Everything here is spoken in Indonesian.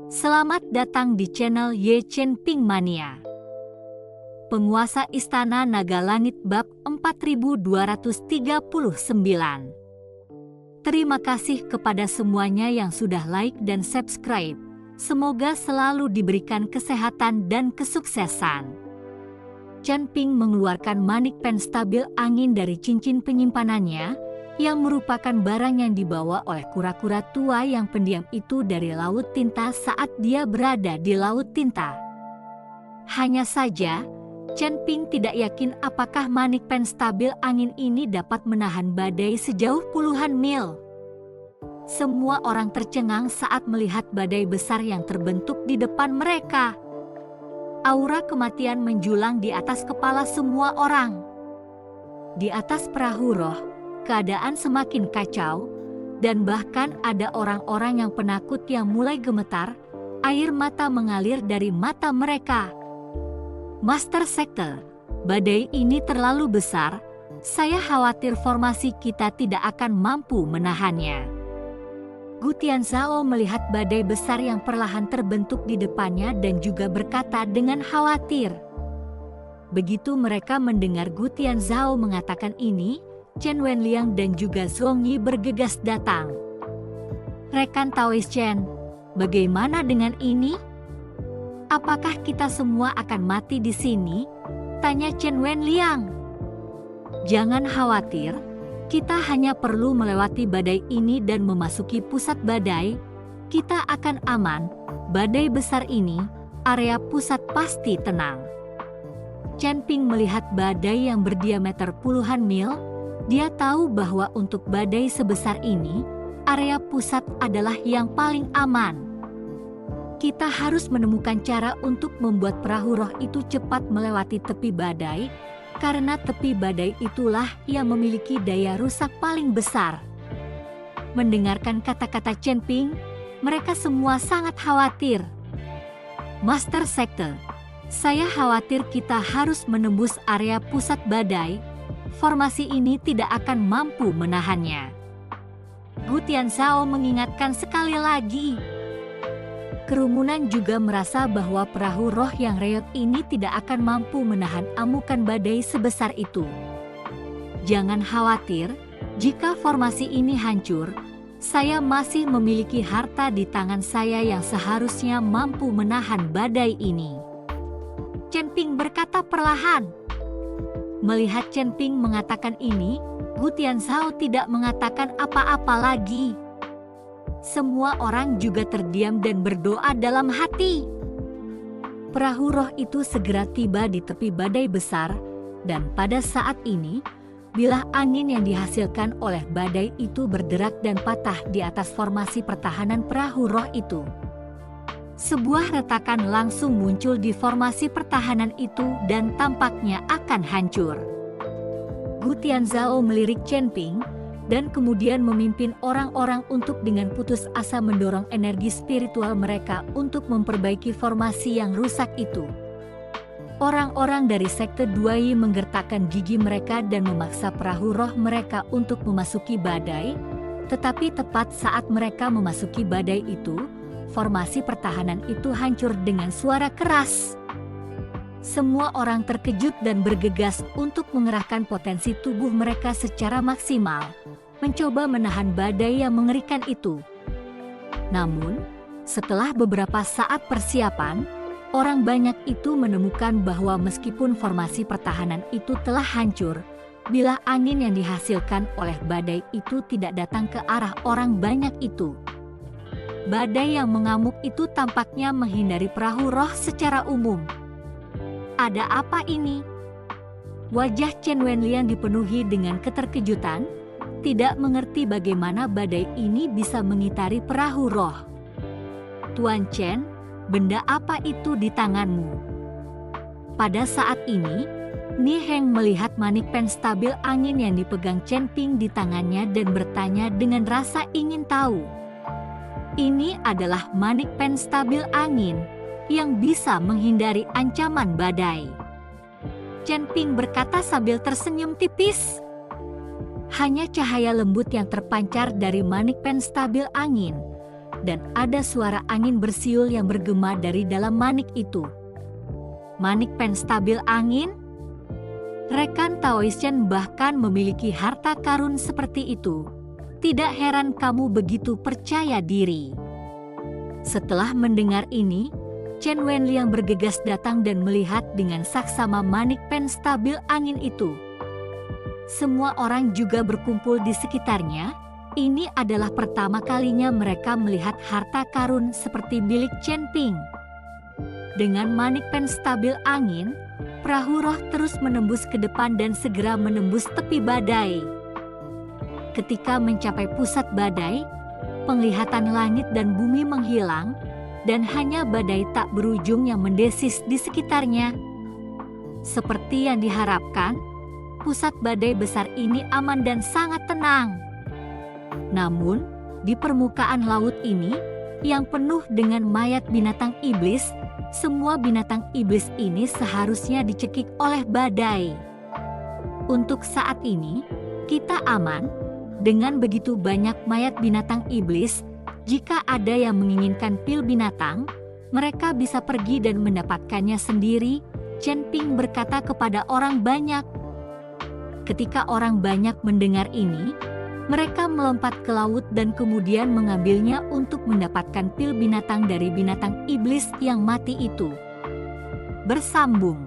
Selamat datang di channel Ye Chen Ping Mania. Penguasa Istana Naga Langit bab 4239. Terima kasih kepada semuanya yang sudah like dan subscribe. Semoga selalu diberikan kesehatan dan kesuksesan. Chen Ping mengeluarkan manik pen stabil angin dari cincin penyimpanannya, yang merupakan barang yang dibawa oleh kura-kura tua yang pendiam itu dari Laut Tinta saat dia berada di Laut Tinta. Hanya saja, Chen Ping tidak yakin apakah manik pen stabil angin ini dapat menahan badai sejauh puluhan mil. Semua orang tercengang saat melihat badai besar yang terbentuk di depan mereka. Aura kematian menjulang di atas kepala semua orang. Di atas perahu roh, keadaan semakin kacau, dan bahkan ada orang-orang yang penakut yang mulai gemetar, air mata mengalir dari mata mereka. Master Sekte, badai ini terlalu besar, saya khawatir formasi kita tidak akan mampu menahannya. Gu Tianzhao melihat badai besar yang perlahan terbentuk di depannya dan juga berkata dengan khawatir. Begitu mereka mendengar Gu Tianzhao mengatakan ini, Chen Wenliang dan juga Zhong Yi bergegas datang. Rekan Taoist Chen, bagaimana dengan ini? Apakah kita semua akan mati di sini? Tanya Chen Wenliang. Jangan khawatir, kita hanya perlu melewati badai ini dan memasuki pusat badai. Kita akan aman. Badai besar ini, area pusat pasti tenang. Chen Ping melihat badai yang berdiameter puluhan mil. Dia tahu bahwa untuk badai sebesar ini, area pusat adalah yang paling aman. Kita harus menemukan cara untuk membuat perahu roh itu cepat melewati tepi badai, karena tepi badai itulah yang memiliki daya rusak paling besar. Mendengarkan kata-kata Chen Ping, mereka semua sangat khawatir. Master Sekte, saya khawatir kita harus menembus area pusat badai. Formasi ini tidak akan mampu menahannya. Gu Tianzhao mengingatkan sekali lagi. Kerumunan juga merasa bahwa perahu roh yang reot ini tidak akan mampu menahan amukan badai sebesar itu. Jangan khawatir, jika formasi ini hancur, saya masih memiliki harta di tangan saya yang seharusnya mampu menahan badai ini. Chen Ping berkata perlahan. Melihat Chen Ping mengatakan ini, Gu Tianzhao tidak mengatakan apa-apa lagi. Semua orang juga terdiam dan berdoa dalam hati. Perahu roh itu segera tiba di tepi badai besar, dan pada saat ini, bilah angin yang dihasilkan oleh badai itu berderak dan patah di atas formasi pertahanan perahu roh itu. Sebuah retakan langsung muncul di formasi pertahanan itu dan tampaknya akan hancur. Gu Tianzhao melirik Chen Ping dan kemudian memimpin orang-orang untuk dengan putus asa mendorong energi spiritual mereka untuk memperbaiki formasi yang rusak itu. Orang-orang dari Sekte Duai menggertakkan gigi mereka dan memaksa perahu roh mereka untuk memasuki badai, tetapi tepat saat mereka memasuki badai itu, formasi pertahanan itu hancur dengan suara keras. Semua orang terkejut dan bergegas untuk mengerahkan potensi tubuh mereka secara maksimal, mencoba menahan badai yang mengerikan itu. Namun, setelah beberapa saat persiapan, orang banyak itu menemukan bahwa meskipun formasi pertahanan itu telah hancur, bilah angin yang dihasilkan oleh badai itu tidak datang ke arah orang banyak itu. Badai yang mengamuk itu tampaknya menghindari perahu roh secara umum. Ada apa ini? Wajah Chen Wenliang dipenuhi dengan keterkejutan, tidak mengerti bagaimana badai ini bisa mengitari perahu roh. Tuan Chen, benda apa itu di tanganmu? Pada saat ini, Ni Heng melihat manik pen stabil angin yang dipegang Chen Ping di tangannya dan bertanya dengan rasa ingin tahu. Ini adalah manik pen stabil angin yang bisa menghindari ancaman badai. Chen Ping berkata sambil tersenyum tipis. Hanya cahaya lembut yang terpancar dari manik pen stabil angin, dan ada suara angin bersiul yang bergema dari dalam manik itu. Manik penstabil angin? Rekan Taoisean bahkan memiliki harta karun seperti itu. Tidak heran kamu begitu percaya diri. Setelah mendengar ini, Chen Wenliang bergegas datang dan melihat dengan saksama manik penstabil angin itu. Semua orang juga berkumpul di sekitarnya. Ini adalah pertama kalinya mereka melihat harta karun seperti milik Chen Ping. Dengan manik penstabil angin, perahu roh terus menembus ke depan dan segera menembus tepi badai. Ketika mencapai pusat badai, penglihatan langit dan bumi menghilang, dan hanya badai tak berujung yang mendesis di sekitarnya. Seperti yang diharapkan, pusat badai besar ini aman dan sangat tenang. Namun, di permukaan laut ini, yang penuh dengan mayat binatang iblis, semua binatang iblis ini seharusnya dicekik oleh badai. Untuk saat ini, kita aman. Dengan begitu banyak mayat binatang iblis, jika ada yang menginginkan pil binatang, mereka bisa pergi dan mendapatkannya sendiri, Chen Ping berkata kepada orang banyak. Ketika orang banyak mendengar ini, mereka melompat ke laut dan kemudian mengambilnya untuk mendapatkan pil binatang dari binatang iblis yang mati itu. Bersambung.